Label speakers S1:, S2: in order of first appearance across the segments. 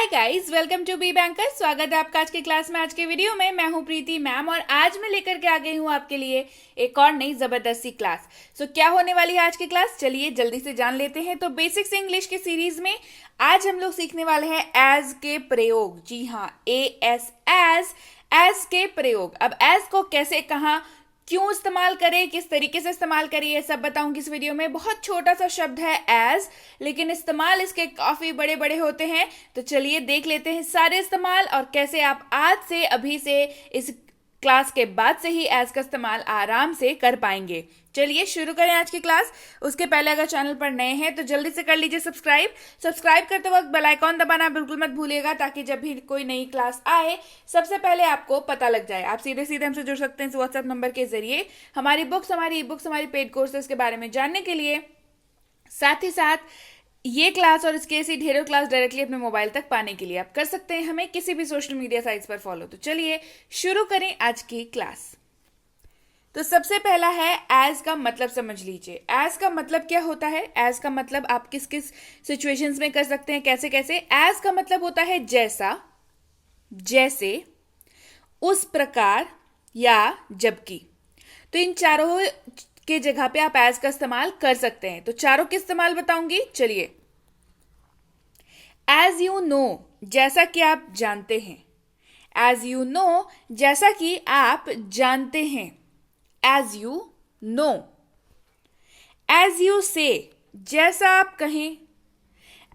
S1: Hi guys, welcome to B banker. स्वागत है आपका आज के क्लास में। आज के वीडियो में मैं हूं प्रीति मैम और आज मैं लेकर के आ गई हूं आपके लिए एक और नई जबरदस्ती क्लास। क्या होने वाली है आज की क्लास, चलिए जल्दी से जान लेते हैं। तो बेसिक्स इंग्लिश की सीरीज में आज हम लोग सीखने वाले हैं एज के प्रयोग। जी हाँ, एज के प्रयोग। अब एज को कैसे, कहाँ, क्यों इस्तेमाल करें, किस तरीके से इस्तेमाल करें, ये सब बताऊंगी इस वीडियो में। बहुत छोटा सा शब्द है एज, लेकिन इस्तेमाल इसके काफी बड़े बड़े होते हैं। तो चलिए देख लेते हैं सारे इस्तेमाल और कैसे आप आज से, अभी से, इस क्लास के बाद से ही एज का इस्तेमाल आराम से कर पाएंगे। चलिए शुरू करें आज की क्लास। उसके पहले अगर चैनल पर नए हैं तो जल्दी से कर लीजिए सब्सक्राइब करते वक्त बेल आइकॉन दबाना बिल्कुल मत भूलिएगा, ताकि जब भी कोई नई क्लास आए सबसे पहले आपको पता लग जाए। आप सीधे सीधे हमसे जुड़ सकते हैं इस व्हाट्सएप नंबर के जरिए हमारी बुक्स, हमारी ई बुक्स, हमारी पेड कोर्सेज के बारे में जानने के लिए। साथ ही साथ ये क्लास और इसके ऐसी ढेरों क्लास डायरेक्टली अपने मोबाइल तक पाने के लिए आप कर सकते हैं हमें किसी भी सोशल मीडिया साइट्स पर फॉलो। तो चलिए शुरू करें आज की क्लास। तो सबसे पहला है एज का मतलब समझ लीजिए। एज का मतलब क्या होता है? एज का मतलब आप किस किस सिचुएशंस में कर सकते हैं, कैसे कैसे। एज का मतलब होता है जैसा, जैसे, उस प्रकार या जबकि। तो इन चारों के जगह पे आप एज का इस्तेमाल कर सकते हैं। तो चारों के इस्तेमाल बताऊंगी, चलिए। एज यू नो, जैसा कि आप जानते हैं। एज यू नो, जैसा कि आप जानते हैं। As you know. As you say, जैसा आप कहें।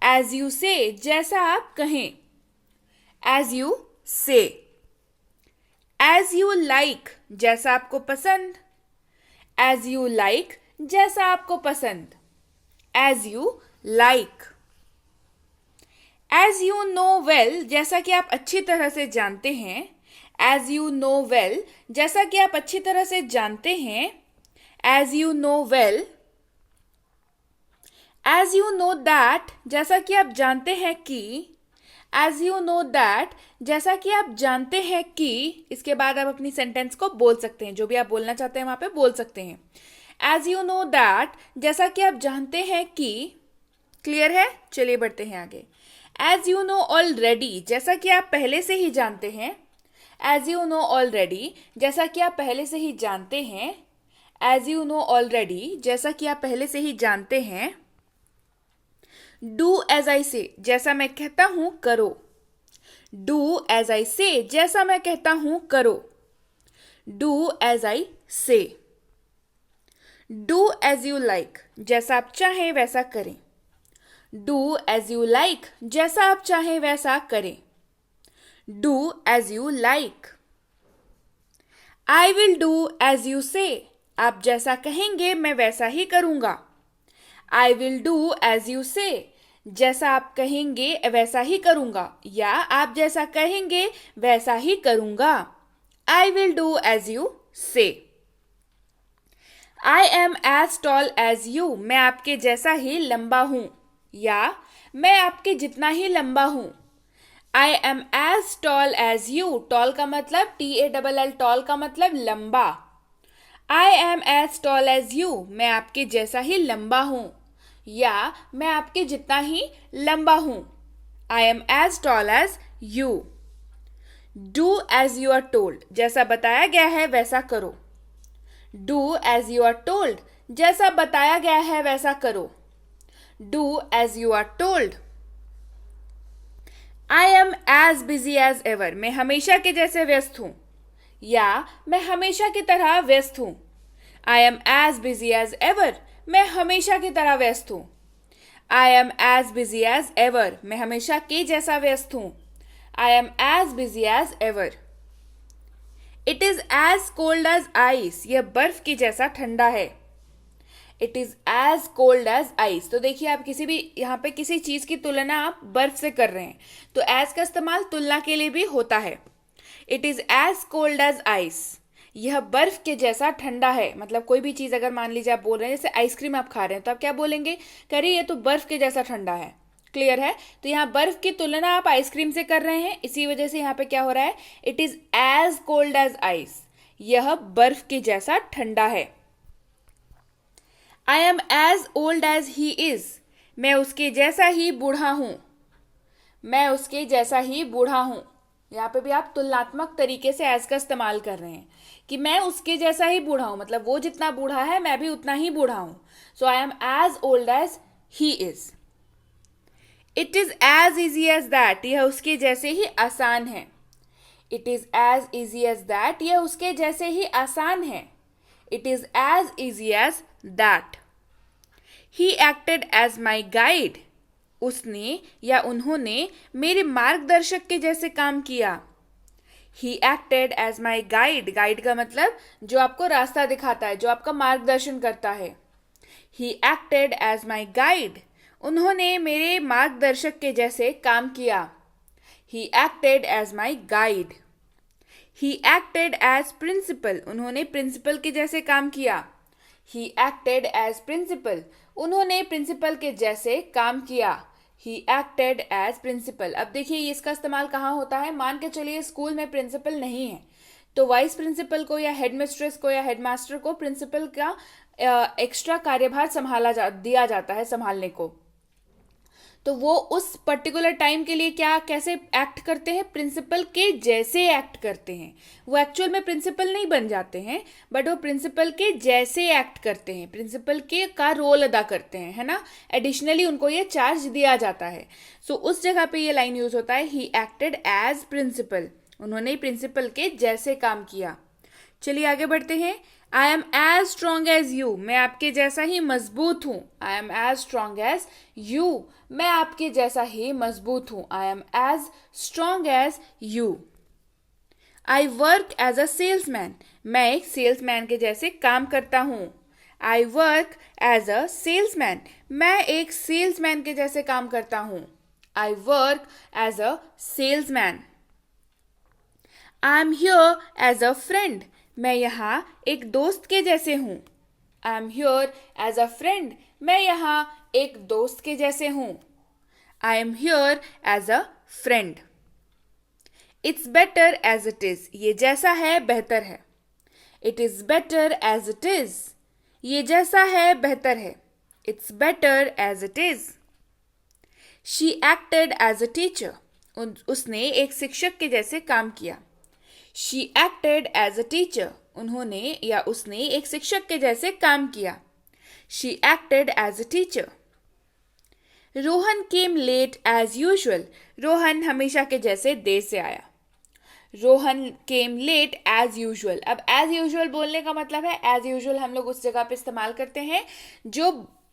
S1: एज यू से, जैसा आप कहें। As you say. As you like, जैसा आपको पसंद। एज यू लाइक, जैसा आपको पसंद। As you like. As you know well, जैसा कि आप अच्छी तरह से जानते हैं। एज यू नो वेल, जैसा कि आप अच्छी तरह से जानते हैं। As you know well. As you know that, जैसा कि आप जानते हैं कि। एज यू नो दैट, जैसा कि आप जानते हैं कि। इसके बाद आप अपनी सेंटेंस को बोल सकते हैं, जो भी आप बोलना चाहते हैं वहां पे बोल सकते हैं। एज यू नो दैट, जैसा कि आप जानते हैं कि। क्लियर है? चलिए बढ़ते हैं आगे। एज यू नो ऑलरेडी, जैसा कि आप पहले से ही जानते हैं। एज यू नो ऑलरेडी, जैसा कि आप पहले से ही जानते हैं। एज यू नो ऑलरेडी, जैसा कि आप पहले से ही जानते हैं। डू एज आई से, जैसा मैं कहता हूं करो। डू एज आई से, जैसा मैं कहता हूं करो। डू एज आई से। डू एज यू लाइक, जैसा आप चाहें वैसा करें। डू एज यू लाइक, जैसा आप चाहें वैसा करें। Do as you like. I will do as you say, आप जैसा कहेंगे मैं वैसा ही करूंगा। I will do as you say, जैसा आप कहेंगे वैसा ही करूंगा, या आप जैसा कहेंगे वैसा ही करूंगा। I will do as you say. I am as tall as you, मैं आपके जैसा ही लंबा हूं, या मैं आपके जितना ही लंबा हूं। I am as tall as you. Tall का मतलब TALL, टॉल का मतलब लंबा। I am as tall as you, मैं आपके जैसा ही लंबा हूं, या मैं आपके जितना ही लंबा हूं। I am as tall as you. Do as you are told, जैसा बताया गया है वैसा करो। Do as you are told, जैसा बताया गया है वैसा करो। Do as you are told. I am as busy as ever, मैं हमेशा के जैसे व्यस्त हूं, या मैं हमेशा की तरह व्यस्त हूं। I am as busy as ever, मैं हमेशा की तरह व्यस्त हूं। I am as busy as ever, मैं हमेशा के जैसा व्यस्त हूं। I am as busy as ever. It is as cold as ice, यह बर्फ की जैसा ठंडा है। It is as cold as ice. तो देखिए, आप किसी भी यहाँ पे किसी चीज की तुलना आप बर्फ से कर रहे हैं, तो एज का इस्तेमाल तुलना के लिए भी होता है। It is as cold as ice, यह बर्फ के जैसा ठंडा है। मतलब कोई भी चीज अगर मान लीजिए आप बोल रहे हैं, जैसे आइसक्रीम आप खा रहे हैं, तो आप क्या बोलेंगे? करिए ये तो बर्फ के जैसा ठंडा है। क्लियर है? तो यहाँ बर्फ की तुलना आप आइसक्रीम से कर रहे हैं, इसी वजह से यहाँ पे क्या हो रहा है? It is as cold as ice, यह बर्फ के जैसा ठंडा है। I am as old as he is, मैं उसके जैसा ही बूढ़ा हूं। मैं उसके जैसा ही बूढ़ा हूँ। यहाँ पे भी आप तुलनात्मक तरीके से एज का इस्तेमाल कर रहे हैं कि मैं उसके जैसा ही बूढ़ा हूँ, मतलब वो जितना बूढ़ा है मैं भी उतना ही बूढ़ा हूँ। So I am as old as he is. It is as easy as that, यह उसके जैसे ही आसान है। It is as easy as that, यह उसके जैसे ही आसान है। It is as easy as that. He acted as my guide, उसने या उन्होंने मेरे मार्गदर्शक के जैसे काम किया। He acted as my guide, guide का मतलब जो आपको रास्ता दिखाता है, जो आपका मार्गदर्शन करता है। He acted as my guide, उन्होंने मेरे मार्गदर्शक के जैसे काम किया। He acted as my guide. He acted as principal, उन्होंने प्रिंसिपल के जैसे काम किया। ही एक्टेड एज प्रिंसिपल, उन्होंने प्रिंसिपल के जैसे काम किया। He acted as principal. अब देखिए इसका इस्तेमाल कहाँ होता है। मान के चलिए स्कूल में प्रिंसिपल नहीं है, तो वाइस प्रिंसिपल को या हेडमिस्ट्रेस को या हेडमास्टर को प्रिंसिपल का एक्स्ट्रा कार्यभार दिया जाता है संभालने को। तो वो उस पर्टिकुलर टाइम के लिए क्या कैसे एक्ट करते हैं, प्रिंसिपल के जैसे एक्ट करते हैं। वो एक्चुअल में प्रिंसिपल नहीं बन जाते हैं, बट वो प्रिंसिपल के जैसे एक्ट करते हैं, प्रिंसिपल के का रोल अदा करते हैं, है ना। एडिशनली उनको ये चार्ज दिया जाता है। सो उस जगह पे ये लाइन यूज होता है, ही एक्टेड एज प्रिंसिपल, उन्होंने प्रिंसिपल के जैसे काम किया। चलिए आगे बढ़ते हैं। I am as strong as you, मैं आपके जैसा ही मजबूत हूं। I am as strong as you, मैं आपके जैसा ही मजबूत हूं। I am as strong as you. I work as a salesman, मैं एक सेल्समैन के जैसे काम करता हूं। I work as a salesman, मैं एक सेल्समैन के जैसे काम करता हूं। I work as a salesman. I am here as a friend, मैं यहाँ एक दोस्त के जैसे हूँ। I am here as a friend, मैं यहाँ एक दोस्त के जैसे हूँ। I am here as a friend. It's better as it is, ये जैसा है बेहतर है। It is better as it is, ये जैसा है बेहतर है। It's better as it is. She acted as a teacher, उसने एक शिक्षक के जैसे काम किया। She acted as a teacher, उन्होंने या उसने एक शिक्षक के जैसे काम किया। She acted as a teacher. Rohan came late as usual, Rohan हमेशा के जैसे देर से आया। Rohan came late as usual. अब एज यूजुअल बोलने का मतलब है एज यूजुअल हम लोग उस जगह पे इस्तेमाल करते हैं जो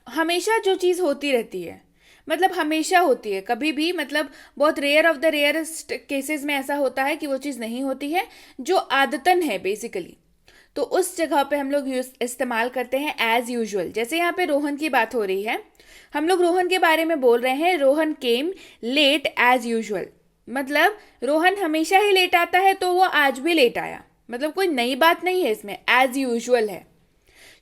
S1: हमेशा जो चीज़ होती रहती है, मतलब हमेशा होती है, कभी भी, मतलब बहुत rare of the rarest cases में ऐसा होता है कि वो चीज़ नहीं होती है, जो आदतन है बेसिकली। तो उस जगह पे हम लोग इस्तेमाल करते हैं एज यूजुअल। जैसे यहाँ पे रोहन की बात हो रही है, हम लोग रोहन के बारे में बोल रहे हैं, Rohan came late as usual, मतलब रोहन हमेशा ही लेट आता है तो वो आज भी लेट आया, मतलब कोई नई बात नहीं है इसमें, एज यूजुअल है।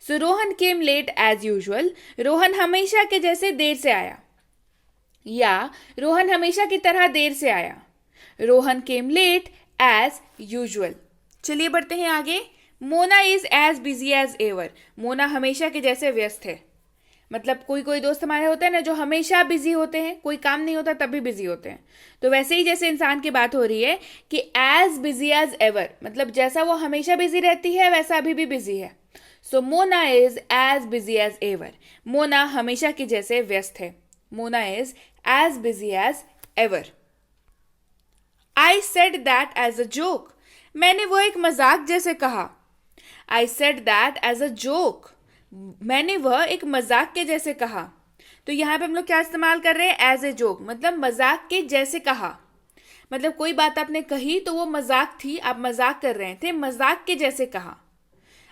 S1: So Rohan came late as usual, Rohan हमेशा के जैसे देर से आया, या रोहन हमेशा की तरह देर से आया। Rohan came late as usual. चलिए बढ़ते हैं आगे। Mona is as busy as ever, Mona हमेशा के जैसे व्यस्त है। मतलब कोई कोई दोस्त हमारे होते हैं ना जो हमेशा बिजी होते हैं, कोई काम नहीं होता तब भी बिजी होते हैं। तो वैसे ही जैसे इंसान की बात हो रही है कि एज बिजी एज एवर, मतलब जैसा वो हमेशा बिजी रहती है वैसा अभी भी बिजी है। So Mona is as busy as ever, Mona हमेशा के जैसे व्यस्त है। Mona is as busy as ever. I said that as a joke, मैंने वो एक मजाक जैसे कहा। I said that as a joke, मैंने वह एक मजाक के जैसे कहा। तो यहाँ पे हम लोग क्या इस्तेमाल कर रहे हैं, एज ए जोक, मतलब मजाक के जैसे कहा। मतलब कोई बात आपने कही तो वो मजाक थी, आप मजाक कर रहे थे, मजाक के जैसे कहा।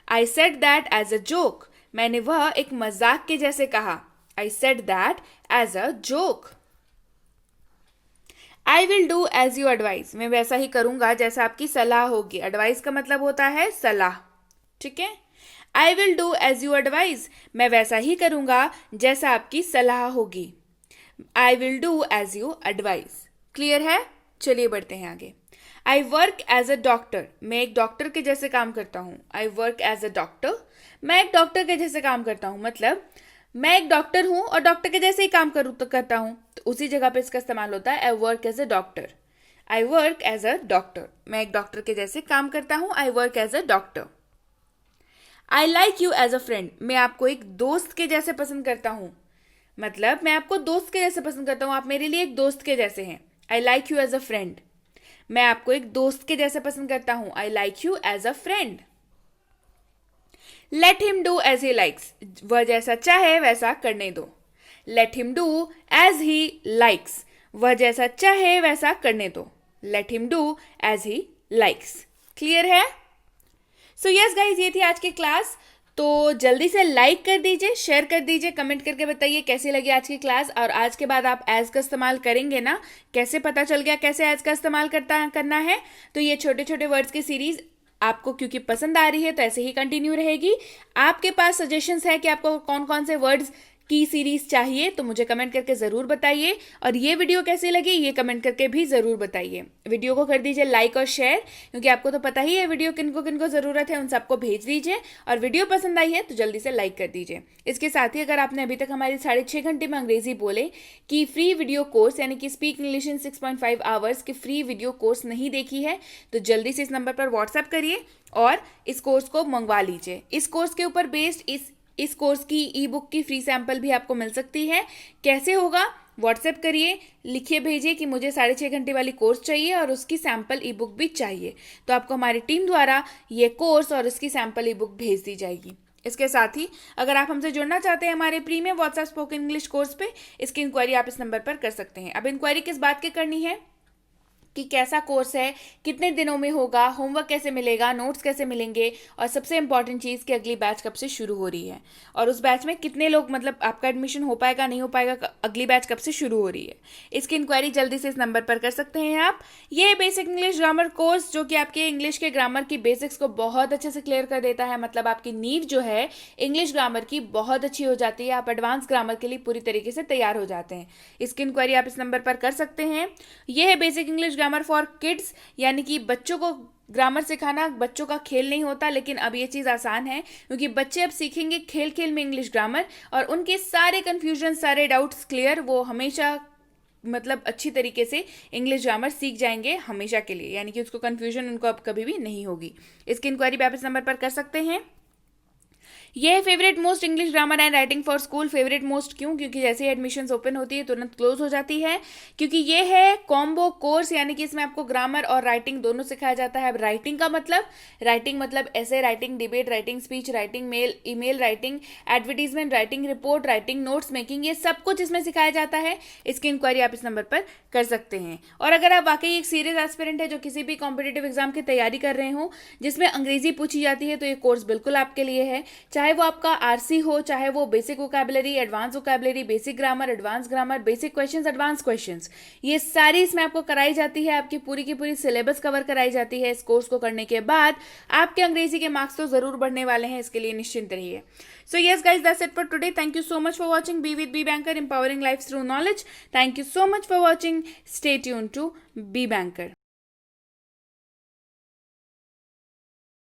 S1: I said that as a joke, मैंने वह एक मजाक के जैसे कहा। I said that as a joke. I will do as you advice, मैं वैसा ही करूंगा जैसा आपकी सलाह होगी। एडवाइस का मतलब होता है सलाह, ठीक है। I will do as you advice, मैं वैसा ही करूंगा जैसा आपकी सलाह होगी। I will do as you advice. Clear है। चलिए बढ़ते हैं आगे। I work as a doctor, मैं एक डॉक्टर के जैसे काम करता हूँ। I work as a doctor, मैं एक डॉक्टर के जैसे काम करता हूँ, मतलब मैं एक डॉक्टर हूं और डॉक्टर के जैसे ही काम करूँ तो करता हूं, तो उसी जगह पे इसका इस्तेमाल होता है I work as a doctor. I work as a doctor, मैं एक डॉक्टर के जैसे काम करता हूं, I work as a doctor. I like you as a friend, मैं आपको एक दोस्त के जैसे पसंद करता हूं, मतलब मैं आपको दोस्त के जैसे पसंद करता हूं, आप मेरे लिए एक दोस्त के जैसे हैं। I like you as a friend, मैं आपको एक दोस्त के जैसे पसंद करता हूं, I like you as a friend. Let him do as he likes, वह जैसा चाहे वैसा करने दो। Let him do as he likes, वह जैसा चाहे वैसा करने दो। Let him do as he likes. Clear है? सो यस गाइज, ये थी आज की क्लास। तो जल्दी से लाइक कर दीजिए, शेयर कर दीजिए, कमेंट करके बताइए कैसी लगी आज की क्लास। और आज के बाद आप एज का इस्तेमाल करेंगे ना, कैसे पता चल गया कैसे एज का इस्तेमाल करना है। तो ये छोटे छोटे वर्ड्स की सीरीज आपको क्योंकि पसंद आ रही है तो ऐसे ही कंटिन्यू रहेगी। आपके पास सजेशंस है कि आपको कौन कौन से वर्ड्स की सीरीज चाहिए तो मुझे कमेंट करके ज़रूर बताइए। और ये वीडियो कैसी लगी ये कमेंट करके भी ज़रूर बताइए। वीडियो को कर दीजिए लाइक और शेयर, क्योंकि आपको तो पता ही है वीडियो किनको किनको ज़रूरत है, उन सबको भेज दीजिए। और वीडियो पसंद आई है तो जल्दी से लाइक कर दीजिए। इसके साथ ही अगर आपने अभी तक हमारी 6.5 घंटे में अंग्रेजी बोले कि फ्री वीडियो कोर्स यानी कि स्पीक इंग्लिश इन 6.5 आवर्स की फ्री वीडियो कोर्स नहीं देखी है तो जल्दी से इस नंबर पर व्हाट्सएप करिए और इस कोर्स को मंगवा लीजिए। इस कोर्स के ऊपर बेस्ड इस कोर्स की ई बुक की फ्री सैंपल भी आपको मिल सकती है। कैसे होगा? व्हाट्सएप करिए, लिखिए भेजिए कि मुझे 6.5 घंटे वाली कोर्स चाहिए और उसकी सैंपल ई बुक भी चाहिए, तो आपको हमारी टीम द्वारा ये कोर्स और उसकी सैंपल ई बुक भेज दी जाएगी। इसके साथ ही अगर आप हमसे जुड़ना चाहते हैं हमारे premium WhatsApp spoken English course पे, इसकी इंक्वायरी आप इस नंबर पर कर सकते हैं। अब इंक्वायरी किस बात की करनी है कि कैसा कोर्स है, कितने दिनों में होगा, होमवर्क कैसे मिलेगा, नोट्स कैसे मिलेंगे, और सबसे इंपॉर्टेंट चीज़ कि अगली बैच कब से शुरू हो रही है और उस बैच में कितने लोग, मतलब आपका एडमिशन हो पाएगा नहीं हो पाएगा, अगली बैच कब से शुरू हो रही है। इसकी इंक्वायरी जल्दी से इस नंबर पर कर सकते हैं आप। ये बेसिक इंग्लिश ग्रामर कोर्स जो कि आपके इंग्लिश के ग्रामर की बेसिक्स को बहुत अच्छे से क्लियर कर देता है, मतलब आपकी नींव जो है इंग्लिश ग्रामर की बहुत अच्छी हो जाती है, आप एडवांस ग्रामर के लिए पूरी तरीके से तैयार हो जाते हैं। इसकी इंक्वायरी आप इस नंबर पर कर सकते हैं। यह है basic English grammar for kids, यानी कि बच्चों को ग्रामर सिखाना बच्चों का खेल नहीं होता, लेकिन अब ये चीज़ आसान है क्योंकि बच्चे अब सीखेंगे खेल खेल में इंग्लिश ग्रामर और उनके सारे कन्फ्यूजन, सारे डाउट्स क्लियर, वो हमेशा मतलब अच्छी तरीके से इंग्लिश ग्रामर सीख जाएंगे हमेशा के लिए, यानी कि उसको कन्फ्यूजन उनको अब कभी भी नहीं होगी। इसकी इंक्वायरी भी आप इस नंबर पर कर सकते हैं। ये है favourite most English grammar and writing for school. Favourite most क्यों? क्योंकि जैसे ही एडमिशन्स ओपन होती है तुरंत क्लोज हो जाती है, क्योंकि ये है कॉम्बो कोर्स, यानी कि इसमें आपको ग्रामर और राइटिंग दोनों सिखाया जाता है। अब राइटिंग का मतलब, राइटिंग मतलब ऐसे writing, debate writing, speech writing, mail email writing, advertisement writing, report writing, notes making, ये सब कुछ इसमें सिखाया जाता है। इसकी इंक्वायरी आप इस नंबर पर कर सकते हैं। और अगर आप वाकई एक सीरियस एस्पिरेंट है जो किसी भी कॉम्पिटेटिव एग्जाम की तैयारी कर रहे हो जिसमें अंग्रेजी पूछी जाती है, तो ये कोर्स बिल्कुल आपके लिए है। चाहे वो आपका आरसी हो, चाहे वो basic vocabulary, advance vocabulary, basic grammar, advance grammar, basic questions, advance questions, ये सारी इसमें आपको कराई जाती है। आपकी पूरी की पूरी सिलेबस कवर कराई जाती है। इस कोर्स को करने के बाद आपके अंग्रेजी के मार्क्स तो जरूर बढ़ने वाले हैं, इसके लिए निश्चिंत रहिए। So yes guys, that's it for today. Thank you so much for watching be with B banker, empowering life through knowledge. Thank you so much for watching. Stay tune to B banker.